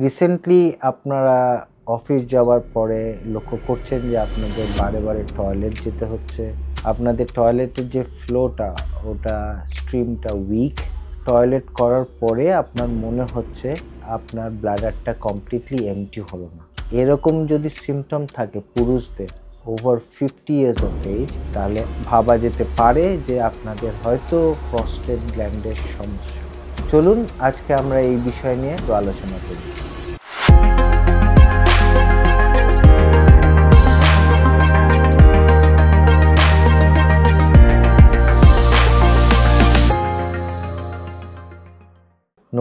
Recently আপনারা office যাওয়ার পরে লক্ষ্য করছেন যে আপনাদের বারে বারে টয়লেট যেতে হচ্ছে। আপনাদের টয়লেটের যে ফ্লোটা ওটা স্ট্রিমটা উইক। টয়লেট করার পরে আপনার মনে হচ্ছে আপনার ব্লাডারটা কমপ্লিটলি এমটি হলো না। এরকম যদি সিমটম থাকে পুরুষদের ওভার 50 ইয়ার্স অফ এজ, তাহলে ভাবা যেতে পারে যে আপনাদের হয়তো প্রস্টেট গ্ল্যান্ডের সমস্যা। চলুন আজকে আমরা এই বিষয় নিয়ে একটু আলোচনা করি।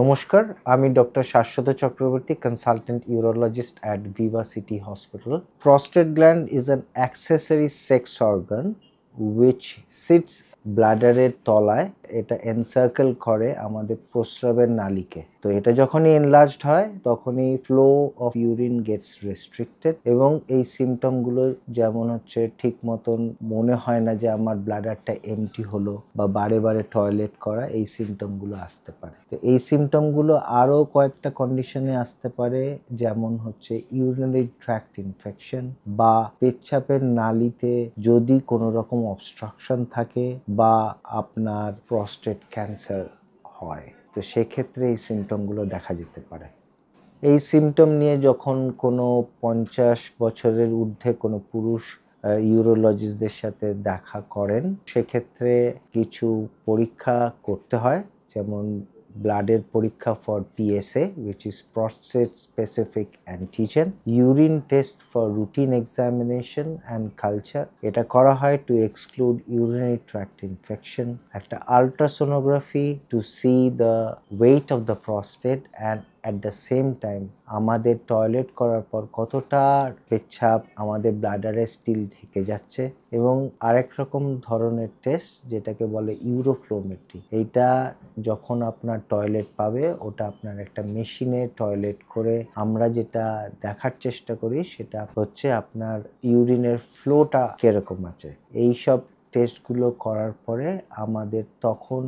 নমস্কার, আমি doctor Shashwata Chakraborty, consultant urologist at Viva City Hospital. Prostate gland is an accessory sex organ which sits ব্লাডারের তলায়। এটা এনসার্কেল করে আমাদের প্রস্রাবের নালীকে। তো এটা যখনই এনলার্জড হয় তখনই flow of urine gets restricted এবং এই সিমটমগুলো যেমন হচ্ছে ঠিক মতন মনে হয় না যে আমার ব্লাডারটা এমটি হলো বা বারে বারে টয়লেট করা, এই সিমটমগুলো আসতে পারে। তো এই সিমটমগুলো আরও কয়েকটা কন্ডিশনে আসতে পারে, যেমন হচ্ছে ইউরিনারি ট্র্যাক্ট ইনফেকশন বা পেচ্ছাপের নালীতে যদি কোনো রকম অবস্ট্রাকশন থাকে বা আপনার প্রস্টেট ক্যান্সার হয়, তো সেক্ষেত্রে এই সিমটমগুলো দেখা যেতে পারে। এই সিমটম নিয়ে যখন কোনো 50 বছরের ঊর্ধ্বে কোনো পুরুষ ইউরোলজিস্টদের সাথে দেখা করেন, সেক্ষেত্রে কিছু পরীক্ষা করতে হয়, যেমন ব্লাডের পরীক্ষা for PSA which is prostate specific antigen, urine test for routine examination and culture, এটা করা হয় to exclude urinary tract infection, একটা ultrasonography to see the weight of the prostate and at the same time আমাদের toilet করার পর কতটা পেচ্ছাপ আমাদের ব্লাডারে স্টিল থেকে যাচ্ছে, এবং আরেক রকম ধরনের টেস্ট যেটাকে বলে ইউরোফ্লোমেট্রি। এইটা যখন আপনার টয়লেট পাবে, ওটা আপনার একটা মেশিনে টয়লেট করে আমরা যেটা দেখার চেষ্টা করি সেটা হচ্ছে আপনার ইউরিনের ফ্লোটা কিরকম আছে। এইসব টেস্টগুলো করার পরে আমাদের তখন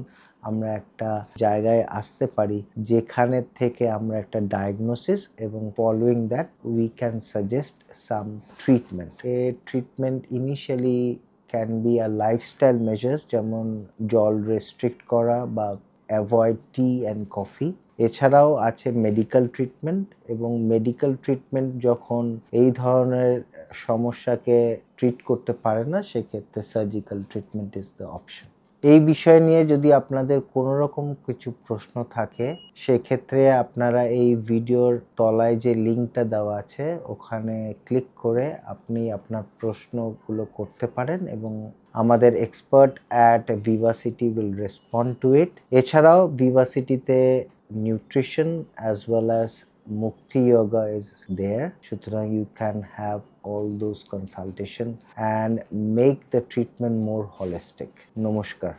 আমরা একটা জায়গায় আসতে পারি যেখানে থেকে আমরা একটা ডায়াগনোসিস এবং following that we can suggest some treatment. এই treatment initially can be a lifestyle measures, যেমন জল রেস্ট্রিক্ট করা বা অ্যাভয়েড টি অ্যান্ড কফি। এছাড়াও আছে মেডিকেল ট্রিটমেন্ট, এবং মেডিকেল ট্রিটমেন্ট যখন এই ধরনের সমস্যাকে ট্রিট করতে পারে না, সেক্ষেত্রে surgical treatment is the option. এই বিষয় নিয়ে যদি আপনাদের কোনো রকম কিছু প্রশ্ন থাকে, সেক্ষেত্রে আপনারা এই ভিডিওর তলায় যে লিঙ্কটা দেওয়া আছে ওখানে ক্লিক করে আপনি আপনার প্রশ্নগুলো করতে পারেন এবং আমাদের expert at Viva City will respond to it. এছাড়াও ভিভা সিটিতে nutrition as well as Mukti Yoga is there. Sutrang, you can have all those consultation and make the treatment more holistic. Namaskar.